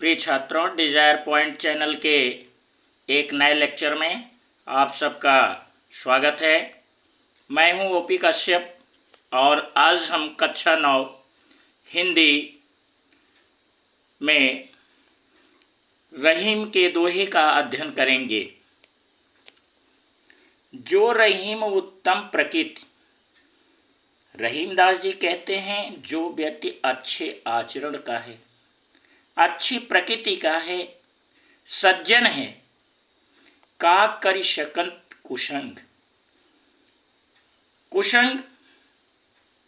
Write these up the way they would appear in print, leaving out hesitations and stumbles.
प्रिय छात्रों, Dzire point channel के एक नए लेक्चर में आप सबका स्वागत है। मैं हूं ओपी कश्यप और आज हम कक्षा 9 हिंदी में रहीम के दोहे का अध्ययन करेंगे। जो रहीम उत्तम प्रकृति। रहीमदास जी कहते हैं, जो व्यक्ति अच्छे आचरण का है, अच्छी प्रकृति का है, सज्जन है, का करि शकंत कुसंग। कुसंग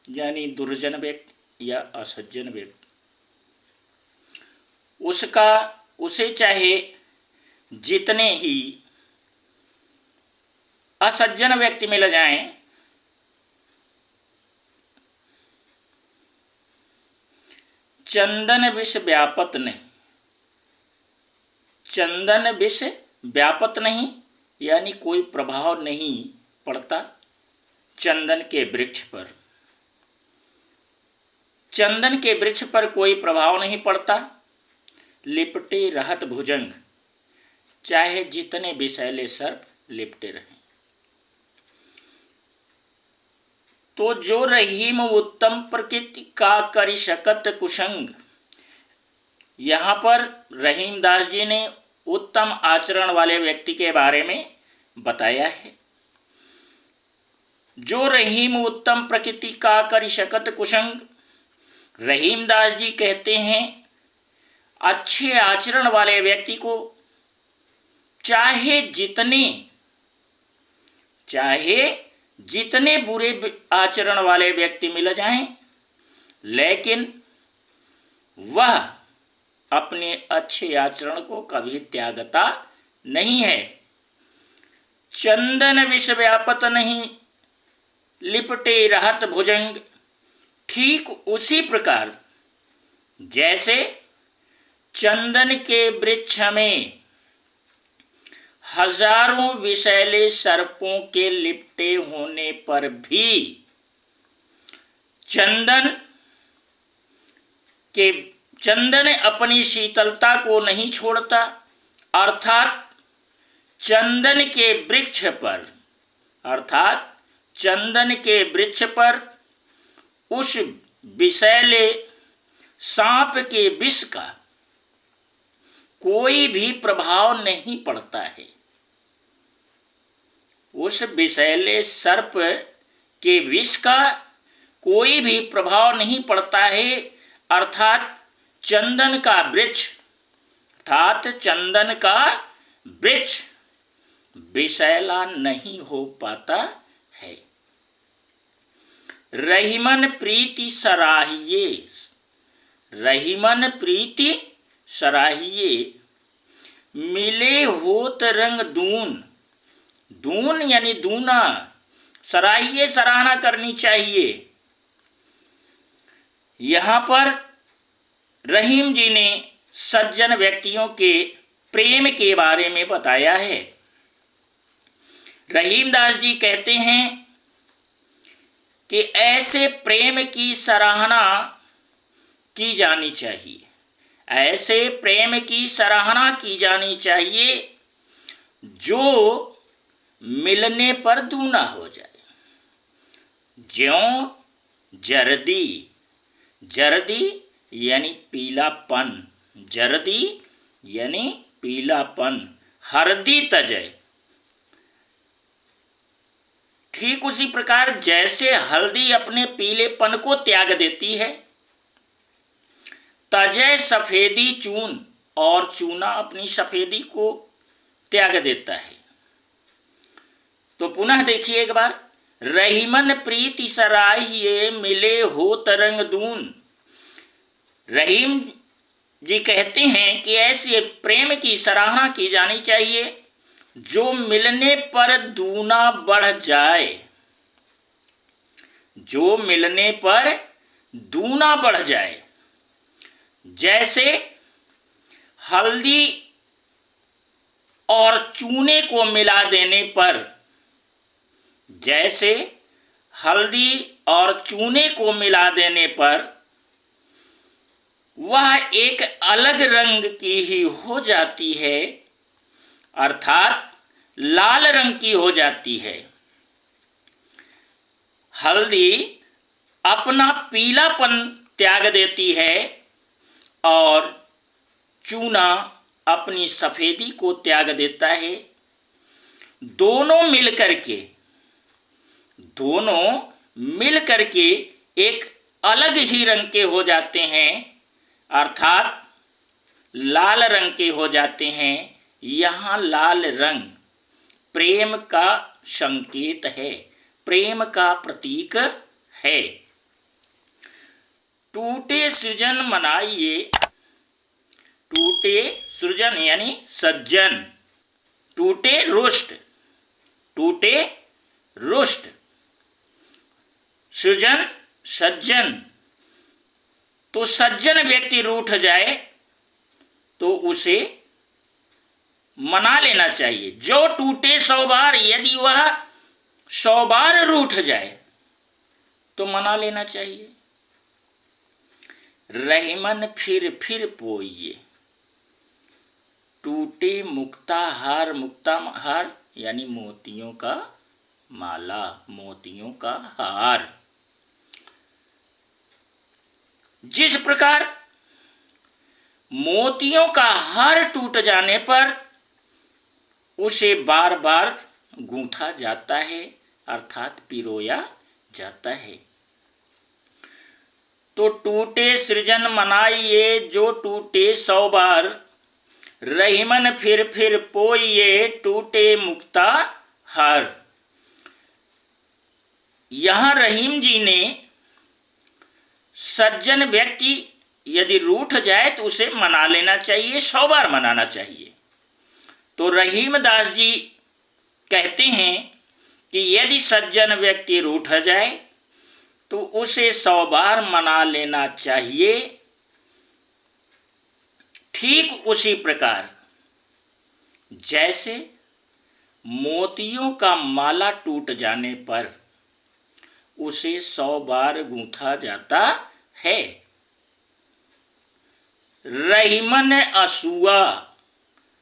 यानी दुर्जन व्यक्ति या असज्जन व्यक्ति, उसे चाहे जितने ही असज्जन व्यक्ति मिल जाएं, चंदन विष व्यापत नहीं। चंदन विष व्यापत नहीं यानी कोई प्रभाव नहीं पड़ता चंदन के वृक्ष पर। चंदन के वृक्ष पर कोई प्रभाव नहीं पड़ता। लिपटे रहत भुजंग, चाहे जितने विषैले सर्प लिपटे रहें। तो जो रहीम उत्तम प्रकृति का करि शकत कुसंग, यहाँ पर रहीमदास जी ने उत्तम आचरण वाले व्यक्ति के बारे में बताया है। जो रहीम उत्तम प्रकृति का करि शकत कुसंग, रहीमदास जी कहते हैं अच्छे आचरण वाले व्यक्ति को चाहे जितने बुरे आचरण वाले व्यक्ति मिल जाएं, लेकिन वह अपने अच्छे आचरण को कभी त्यागता नहीं है। चंदन विष व्यापत नहीं, लिपटे रहत भुजंग। ठीक उसी प्रकार जैसे चंदन के वृक्ष में हजारों विषैले सर्पों के लिपटे होने पर भी चंदन अपनी शीतलता को नहीं छोड़ता, अर्थात चंदन के वृक्ष पर उस विषैले सांप के विष का कोई भी प्रभाव नहीं पड़ता है। उस विषैले सर्प के विष का कोई भी प्रभाव नहीं पड़ता है, अर्थात चंदन का वृक्ष विषैला नहीं हो पाता है। रहीमन प्रीति सराहिए, मिले होत रंग दून यानी दूना। सराहिए सराहना करनी चाहिए। यहाँ पर रहीम जी ने सज्जन व्यक्तियों के प्रेम के बारे में बताया है। रहीमदास जी कहते हैं कि ऐसे प्रेम की सराहना की जानी चाहिए। ऐसे प्रेम की सराहना की जानी चाहिए जो मिलने पर दूना हो जाए। ज्यों जर्दी यानी पीलापन, हरदी तजय। ठीक उसी प्रकार जैसे हल्दी अपने पीलेपन को त्याग देती है, तजय सफेदी चून, और चूना अपनी सफेदी को त्याग देता है। तो पुनः देखिए एक बार, रहीमन प्रीति सराहिए, मिले हो तरंग दून। रहीम जी कहते हैं कि ऐसे प्रेम की सराहना की जानी चाहिए जो मिलने पर दूना बढ़ जाए। जो मिलने पर दूना बढ़ जाए। जैसे हल्दी और चूने को मिला देने पर वह एक अलग रंग की ही हो जाती है, अर्थात लाल रंग की हो जाती है। हल्दी अपना पीलापन त्याग देती है और चूना अपनी सफेदी को त्याग देता है। दोनों मिल करके एक अलग ही रंग के हो जाते हैं, अर्थात लाल रंग के हो जाते हैं। यहाँ लाल रंग प्रेम का संकेत है, प्रेम का प्रतीक है। टूटे सृजन मनाइए, टूटे सृजन यानी सज्जन, टूटे रुष्ट, टूटे रुष्ट, सृजन सज्जन। तो सज्जन व्यक्ति रूठ जाए तो उसे मना लेना चाहिए। जो टूटे 100 बार, यदि वह 100 बार रूठ जाए तो मना लेना चाहिए। रहीमन फिर पोइए, टूटे मुक्ता हार, मुक्ता हार यानी मोतियों का माला, मोतियों का हार। जिस प्रकार मोतियों का हार टूट जाने पर उसे बार बार गूंथा जाता है, अर्थात पिरोया जाता है। तो टूटे सृजन मनाइए, जो टूटे 100 बार, रहीमन फिर पोइए, टूटे मुक्ता हार। यहाँ रहीम जी ने सज्जन व्यक्ति यदि रूठ जाए तो उसे मना लेना चाहिए, 100 बार मनाना चाहिए। तो रहीमदास जी कहते हैं कि यदि सज्जन व्यक्ति रूठ जाए तो उसे 100 बार मना लेना चाहिए। ठीक उसी प्रकार जैसे मोतियों का माला टूट जाने पर उसे 100 बार गूंथा जाता है। रहीमन असुआ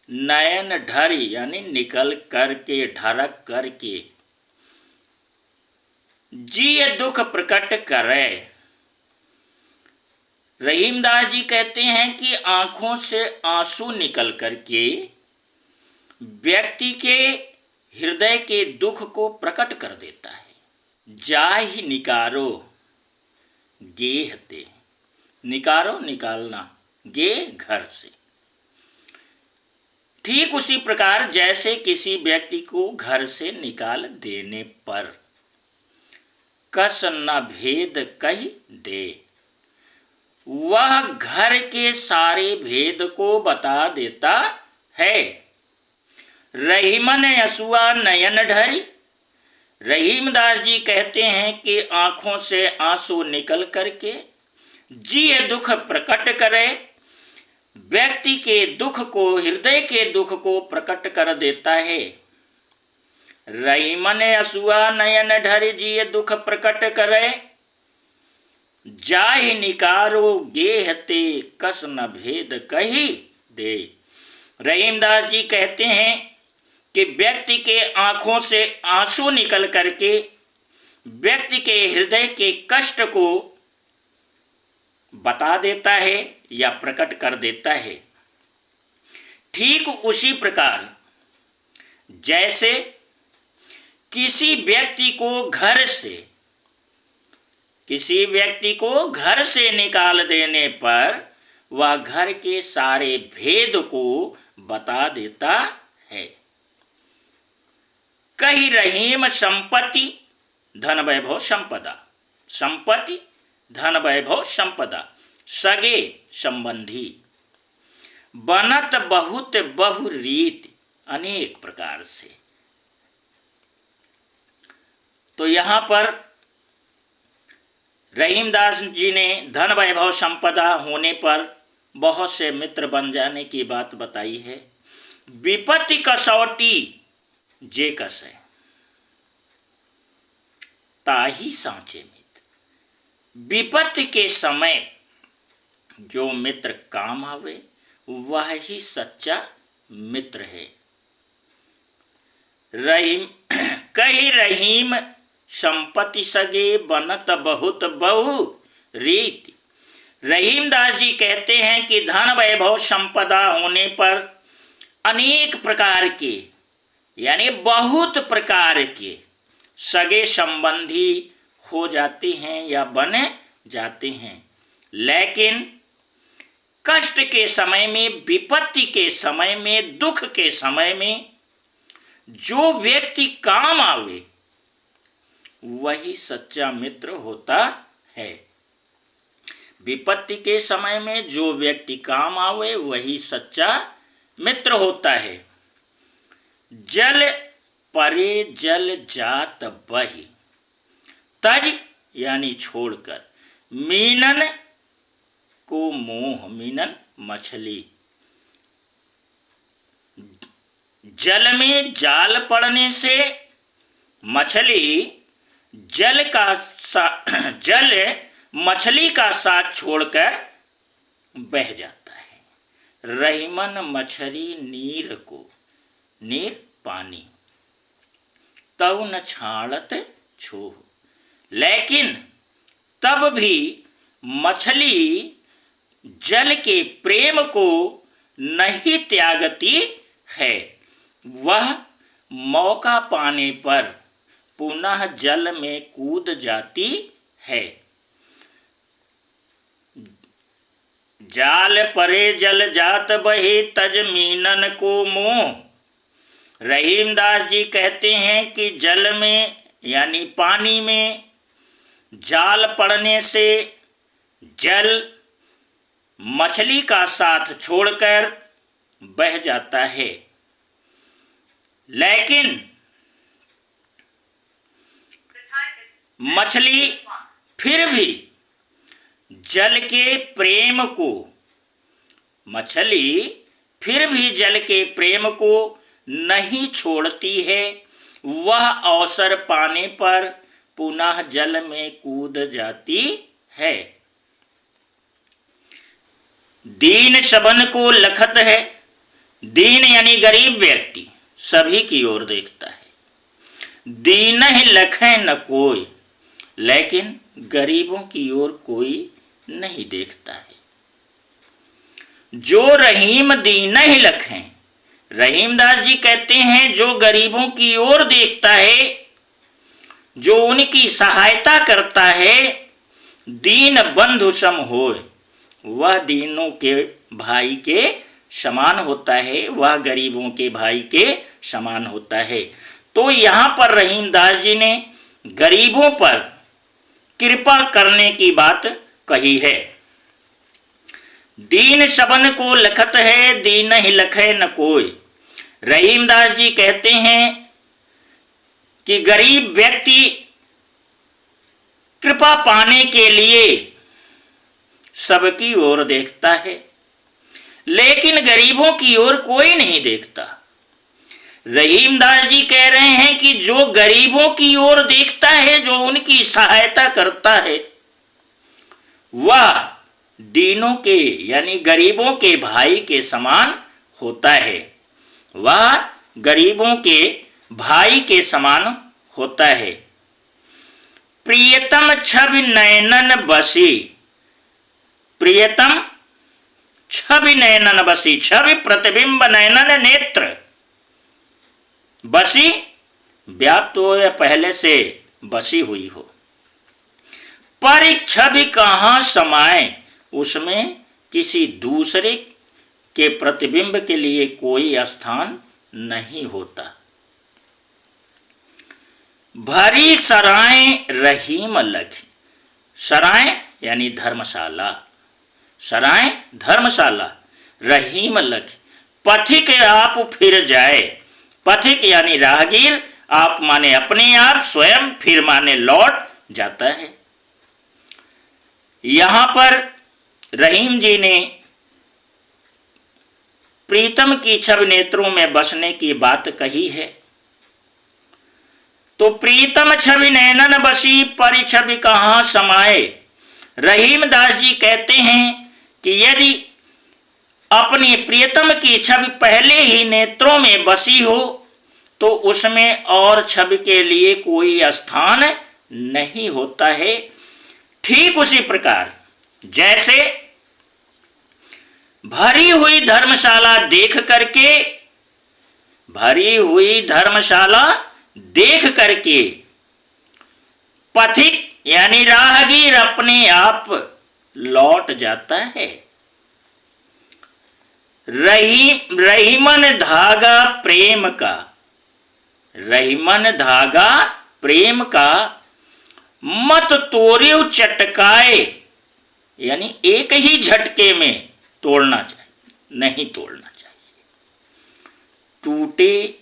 नयन ढरी यानी निकल करके, ढरक करके, जिय दुख प्रकट करे। रहीमदास जी कहते हैं कि आंखों से आंसू निकल करके व्यक्ति के हृदय के दुख को प्रकट कर देता है। जाहि निकारो गेहते, निकारो निकालना, गे घर से। ठीक उसी प्रकार जैसे किसी व्यक्ति को घर से निकाल देने पर कस न भेद कही दे, वह घर के सारे भेद को बता देता है। रहीमन असुआ नयन ढरी, रहीमदास जी कहते हैं कि आंखों से आंसू निकल करके जिय दुख प्रकट करे, व्यक्ति के दुख को, हृदय के दुख को प्रकट कर देता है। रहीमन असुआ नयन ढरी जिय दुख प्रकट करे, जाहि निकारो गेहते कस न भेद कही दे। रहीमदास जी कहते हैं कि व्यक्ति के आंखों से आंसू निकल करके व्यक्ति के हृदय के कष्ट को बता देता है या प्रकट कर देता है। ठीक उसी प्रकार जैसे किसी व्यक्ति को घर से निकाल देने पर वह घर के सारे भेद को बता देता है। कही रहीम संपत्ति धन वैभव संपदा, संपत्ति धन वैभव संपदा, सगे संबंधी, बनत बहुत बहुरीत, अनेक प्रकार से। तो यहाँ पर रहीमदास जी ने धन वैभव संपदा होने पर बहुत से मित्र बन जाने की बात बताई है। विपत्ति कसौटी जे कसे, ताही सांचे मित्र। विपत्ति के समय जो मित्र काम आवे वह ही सच्चा मित्र है। रहीम कही रहीम संपत्ति सगे बनत बहुत बहु रीति। रहीमदास जी कहते हैं कि धन वैभव संपदा होने पर अनेक प्रकार के यानी बहुत प्रकार के सगे संबंधी हो जाते हैं या बन जाते हैं, लेकिन कष्ट के समय में, विपत्ति के समय में, दुख के समय में जो व्यक्ति काम आवे वही सच्चा मित्र होता है। विपत्ति के समय में जो व्यक्ति काम आवे वही सच्चा मित्र होता है। जल परे जल जात बही, तज यानी छोड़कर, मीनन को मोह, मीनन मछली, जल में जाल पड़ने से मछली जल मछली का साथ छोड़कर बह जाता है। रहीमन मछली नीर को, नीर पानी, तब न छाड़त छोह, लेकिन तब भी मछली जल के प्रेम को नहीं त्यागती है। वह मौका पाने पर पुनः जल में कूद जाती है। जाल परे जल जात बहे तज मीनन को मोह। रहीमदास जी कहते हैं कि जल में यानी पानी में जाल पड़ने से जल मछली का साथ छोड़कर बह जाता है, लेकिन मछली फिर भी जल के प्रेम को, मछली फिर भी जल के प्रेम को नहीं छोड़ती है। वह अवसर पाने पर पुनः जल में कूद जाती है। दीन सबन को लखत है। दीन यानी गरीब व्यक्ति सभी की ओर देखता है। दीन ही लखे न कोई, लेकिन गरीबों की ओर कोई नहीं देखता है। जो रहीम दीन ही लखें, रहीमदास जी कहते हैं जो गरीबों की ओर देखता है, जो उनकी सहायता करता है, दीन बंधु सम होय, वह दीनों के भाई के समान होता है, वह गरीबों के भाई के समान होता है। तो यहाँ पर रहीमदास जी ने गरीबों पर कृपा करने की बात कही है। दीन सबन को लखत है, दीन ही लखे न कोई। रहीमदास जी कहते हैं कि गरीब व्यक्ति कृपा पाने के लिए सबकी ओर देखता है, लेकिन गरीबों की ओर कोई नहीं देखता। रहीमदास जी कह रहे हैं कि जो गरीबों की ओर देखता है, जो उनकी सहायता करता है, वह दीनों के यानी गरीबों के भाई के समान होता है। वह गरीबों के भाई के समान होता है। प्रियतम छवि नयनन बसी, प्रियतम छवि नयनन बसी, छवि प्रतिबिंब नयनन नेत्र, बसी व्याप्त हो या पहले से बसी हुई हो। पर छवि कहाँ समाए, उसमें किसी दूसरे के प्रतिबिंब के लिए कोई स्थान नहीं होता। भरी सराय रहीम लखी, सराय यानी धर्मशाला, सराय धर्मशाला, रहीम लखी, पथिक आप फिर जाए, पथिक यानी राहगीर, आप माने अपने आप, स्वयं फिर माने लौट जाता है। यहां पर रहीम जी ने प्रीतम की छवि नेत्रों में बसने की बात कही है। तो प्रीतम छवि नैनन बसी, परि छवि कहाँ समाए। रहीमदास जी कहते हैं कि यदि अपने प्रियतम की छवि पहले ही नेत्रों में बसी हो तो उसमें और छवि के लिए कोई स्थान नहीं होता है। ठीक उसी प्रकार जैसे भरी हुई धर्मशाला देख करके पथिक यानी राहगीर अपने आप लौट जाता है। रहीमन धागा प्रेम का मत तोड़ियो चटकाए, यानी एक ही झटके में तोड़ना चाहिए, नहीं तोड़ना चाहिए। टूटे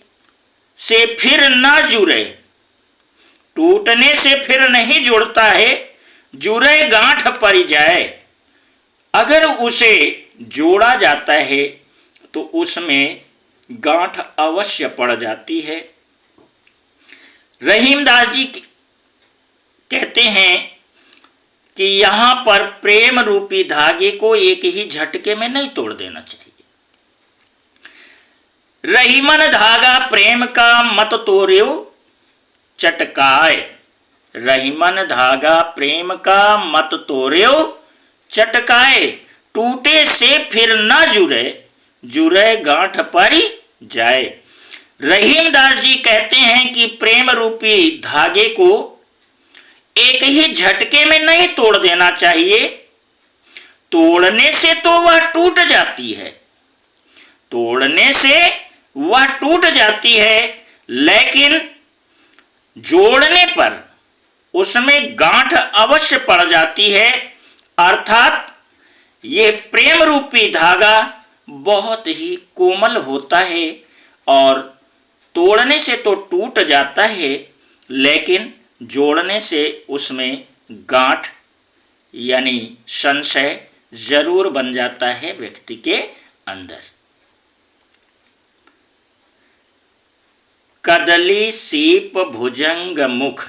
से फिर ना जुड़े, टूटने से फिर नहीं जुड़ता है, जुड़े गांठ पड़ जाए। अगर उसे जोड़ा जाता है तो उसमें गांठ अवश्य पड़ जाती है। रहीमदास जी कहते हैं कि यहाँ पर प्रेम रूपी धागे को एक ही झटके में नहीं तोड़ देना चाहिए। रहीमन धागा प्रेम का मत तोड़ियो चटकाए, रहीमन धागा प्रेम का मत तोड़ियो चटकाए, टूटे से फिर न जुड़े, जुड़े गांठ पड़ जाए। रहीमदास जी कहते हैं कि प्रेम रूपी धागे को एक ही झटके में नहीं तोड़ देना चाहिए। तोड़ने से तो वह टूट जाती है, तोड़ने से वह टूट जाती है, लेकिन जोड़ने पर उसमें गांठ अवश्य पड़ जाती है। अर्थात ये प्रेम रूपी धागा बहुत ही कोमल होता है और तोड़ने से तो टूट जाता है, लेकिन जोड़ने से उसमें गांठ यानी संशय जरूर बन जाता है व्यक्ति के अंदर। कदली सीप भुजंग मुख,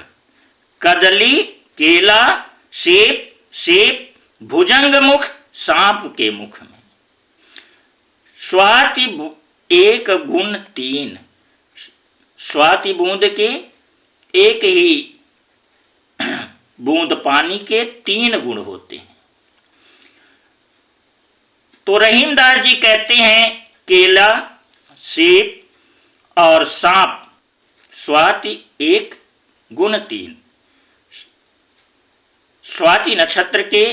कदली केला, सेब भुजंग मुख सांप के मुख में। स्वाति एक गुण तीन, स्वाति बूंद के एक ही बूंद पानी के 3 गुण होते हैं। तो रहीमदास जी कहते हैं केला, सेब और सांप स्वाति 1 गुण 3, स्वाति नक्षत्र के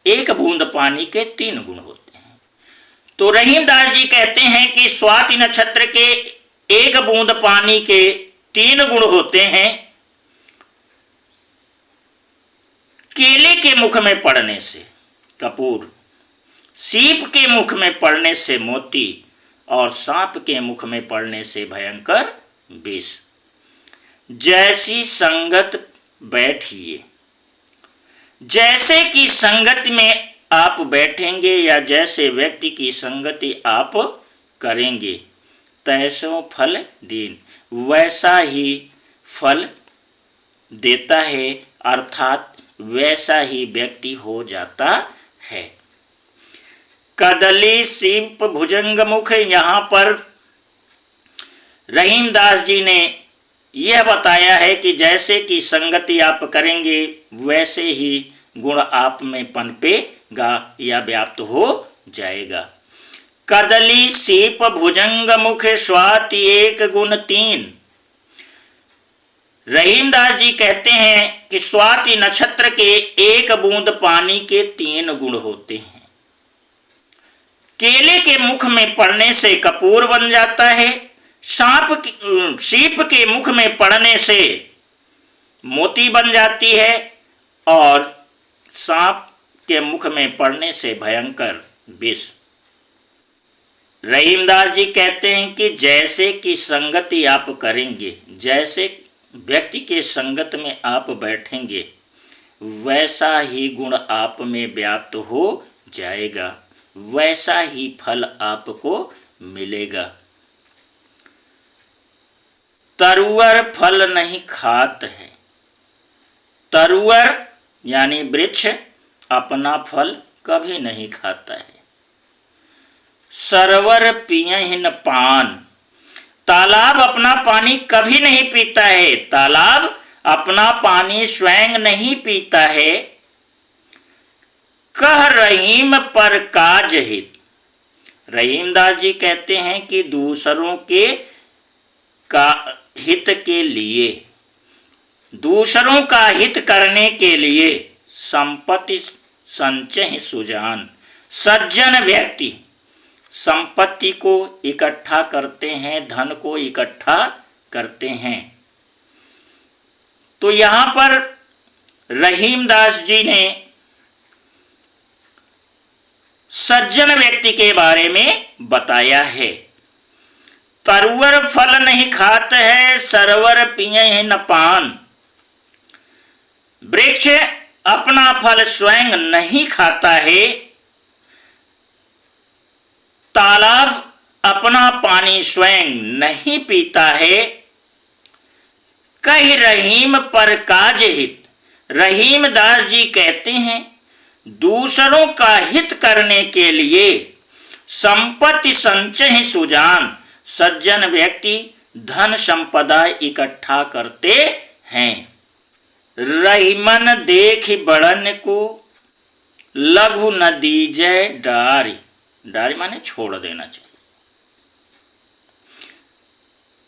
1 बूंद पानी के 3 गुण होते हैं। तो रहीमदास जी कहते हैं कि स्वाति नक्षत्र के 1 बूंद पानी के 3 गुण होते हैं। केले के मुख में पड़ने से कपूर, सीप के मुख में पड़ने से मोती और सांप के मुख में पड़ने से भयंकर विष। जैसी संगत बैठिए, जैसे कि संगति में आप बैठेंगे या जैसे व्यक्ति की संगति आप करेंगे, तैसो फल दीन, वैसा ही फल देता है, अर्थात वैसा ही व्यक्ति हो जाता है। कदली सीप भुजंग मुख, यहाँ पर रहीमदास जी ने यह बताया है कि जैसे कि संगति आप करेंगे वैसे ही गुण आप में पनपेगा या व्याप्त हो जाएगा। कदली सीप भुजंग मुख स्वाति 1 गुण 3। रहीमदास जी कहते हैं कि स्वाति नक्षत्र के 1 बूंद पानी के 3 गुण होते हैं। केले के मुख में पड़ने से कपूर बन जाता है, सीप के मुख में पड़ने से मोती बन जाती है और सांप के मुख में पड़ने से भयंकर विष। रहीमदास जी कहते हैं कि जैसे कि संगति आप करेंगे, जैसे व्यक्ति के संगत में आप बैठेंगे, वैसा ही गुण आप में व्याप्त हो जाएगा, वैसा ही फल आपको मिलेगा। तरुअर फल नहीं खात है, तरुअर यानी वृक्ष अपना फल कभी नहीं खाता है। सरोवर पियहि न पान, तालाब अपना पानी कभी नहीं पीता है। तालाब अपना पानी स्वयं नहीं पीता है। कह रहीम पर काज हित, रहीमदास जी कहते हैं कि दूसरों के का हित के लिए, दूसरों का हित करने के लिए संपत्ति संचय सुजान, सज्जन व्यक्ति संपत्ति को इकट्ठा करते हैं, धन को इकट्ठा करते हैं। तो यहाँ पर रहीमदास जी ने सज्जन व्यक्ति के बारे में बताया है। तरुवर फल नहीं खात है, सरोवर पिए न पान। वृक्ष अपना फल स्वयं नहीं खाता है, तालाब अपना पानी स्वयं नहीं पीता है। कही रहीम पर काज हित, रहीमदास जी कहते हैं दूसरों का हित करने के लिए संपत्ति संचय सुजान, सज्जन व्यक्ति धन संपदा इकट्ठा करते हैं। रहीमन देख बड़न को, लघु न दीजय डारी, डारी माने छोड़ देना चाहिए।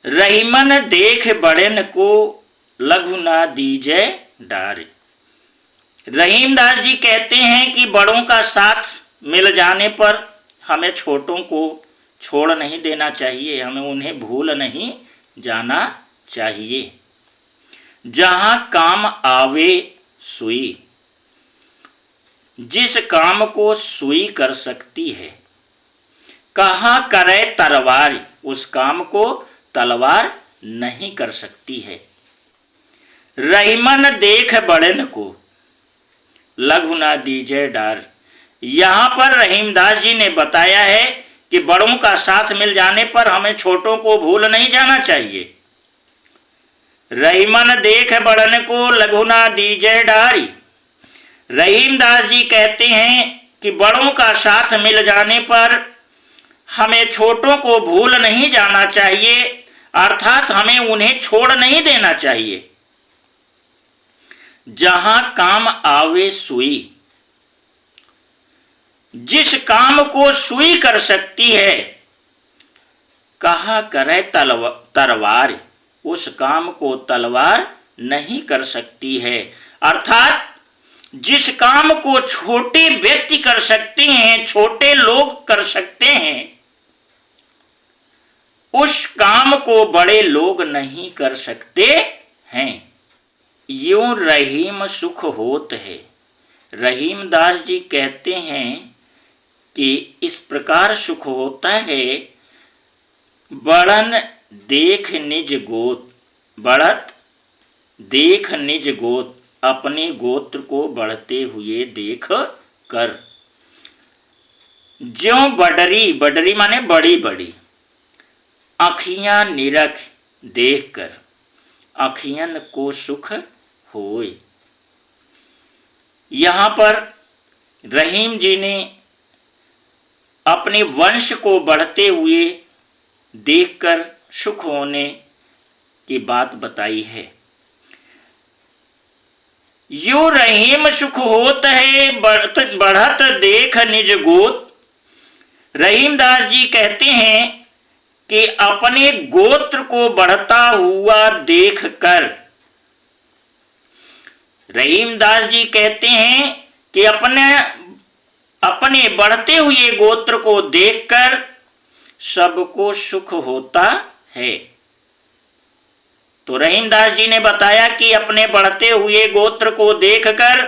रहीमन देख बड़न को, लघु न दीजय डारी। रहीमदास जी कहते हैं कि बड़ों का साथ मिल जाने पर हमें छोटों को छोड़ नहीं देना चाहिए, हमें उन्हें भूल नहीं जाना चाहिए। जहाँ काम आवे सुई, जिस काम को सुई कर सकती है, कहाँ करे तलवार, उस काम को तलवार नहीं कर सकती है। रहीमन देख बड़न को, लघु ना दीजय डार। यहाँ पर रहीमदास जी ने बताया है कि बड़ों का साथ मिल जाने पर हमें छोटों को भूल नहीं जाना चाहिए। रहीमन देख बड़न को, लघु ना दीजय डारी। रहीमदास जी कहते हैं कि बड़ों का साथ मिल जाने पर हमें छोटों को भूल नहीं जाना चाहिए, अर्थात हमें उन्हें छोड़ नहीं देना चाहिए। जहां काम आवे सुई, जिस काम को सुई कर सकती है, कहा करे तलवार, उस काम को तलवार नहीं कर सकती है। अर्थात जिस काम को छोटे व्यक्ति कर सकते हैं, छोटे लोग कर सकते हैं, उस काम को बड़े लोग नहीं कर सकते हैं। यूं रहीम सुख होत है। रहीमदास जी कहते हैं कि इस प्रकार सुख होता है, बड़न देख निज गोत, बढ़त देख निज गोत, अपने गोत्र को बढ़ते हुए देख कर। ज्यों बडरी, बडरी माने बड़ी बड़ी, आँखियां निरख देख कर, आँखियन को सुख होए। यहाँ पर रहीम जी ने अपने वंश को बढ़ते हुए देखकर सुख होने की बात बताई है। यो रहीम सुख होत है, बढ़त देख निज गोत। रहीमदास जी कहते हैं कि अपने गोत्र को बढ़ता हुआ देखकर, रहीमदास जी कहते हैं कि अपने बढ़ते हुए गोत्र को देखकर सबको सुख होता है। तो रहीमदास जी ने बताया कि अपने बढ़ते हुए गोत्र को देखकर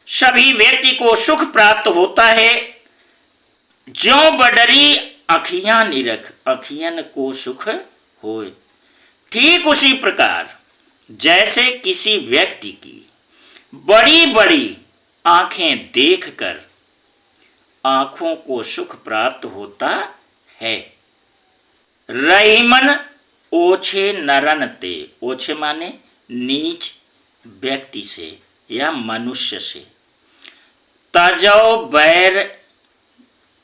सभी व्यक्ति को सुख प्राप्त होता है। ज्यों बडरी अखियां निरख, अखियन को सुख होए। ठीक उसी प्रकार जैसे किसी व्यक्ति की बड़ी बड़ी आंखें देखकर आंखों को सुख प्राप्त होता है। रहीमन ओछे नरन ते, ओछे माने नीच व्यक्ति से या मनुष्य से, तजो बैर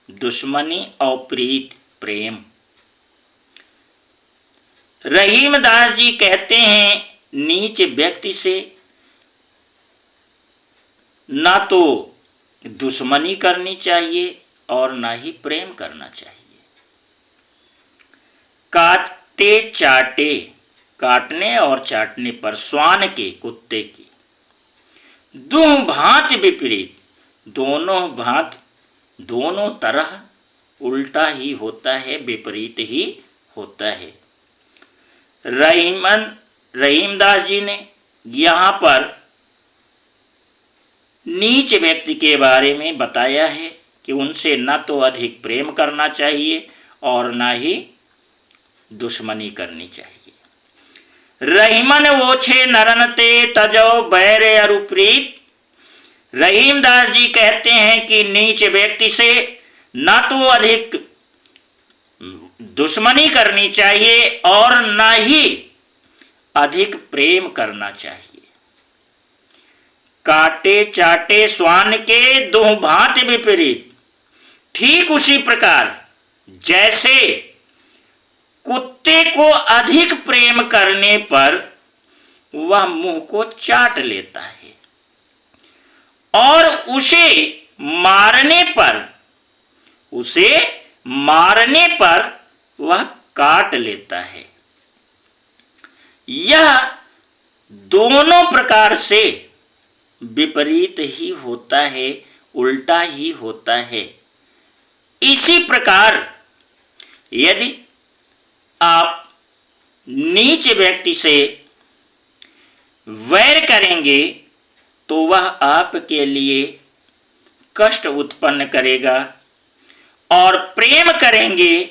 दुश्मनी और प्रीत प्रेम। रहीमदास जी कहते हैं नीच व्यक्ति से ना तो दुश्मनी करनी चाहिए और ना ही प्रेम करना चाहिए। काटे चाटे, काटने और चाटने पर, श्वान के, कुत्ते की, दुह भांति विपरीत, दोनों भांति, दोनों तरह उल्टा ही होता है, विपरीत ही होता है। रहीमदास जी ने यहाँ पर नीच व्यक्ति के बारे में बताया है कि उनसे न तो अधिक प्रेम करना चाहिए और न ही दुश्मनी करनी चाहिए। रहीमन वो छे नरन ते तजो बैर अरुप्रीत। रहीमदास जी कहते हैं कि नीच व्यक्ति से न तो अधिक दुश्मनी करनी चाहिए और न ही अधिक प्रेम करना चाहिए। काटे चाटे श्वान के दुह भांति विपरीत, ठीक उसी प्रकार जैसे कुत्ते को अधिक प्रेम करने पर वह मुंह को चाट लेता है और उसे मारने पर वह काट लेता है। यह दोनों प्रकार से विपरीत ही होता है, उल्टा ही होता है। इसी प्रकार यदि आप नीच व्यक्ति से वैर करेंगे तो वह आपके लिए कष्ट उत्पन्न करेगा और प्रेम करेंगे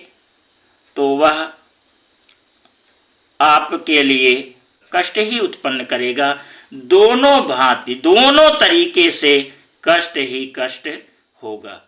तो वह आपके लिए कष्ट ही उत्पन्न करेगा। दोनों भांति, दोनों तरीके से कष्ट ही कष्ट होगा।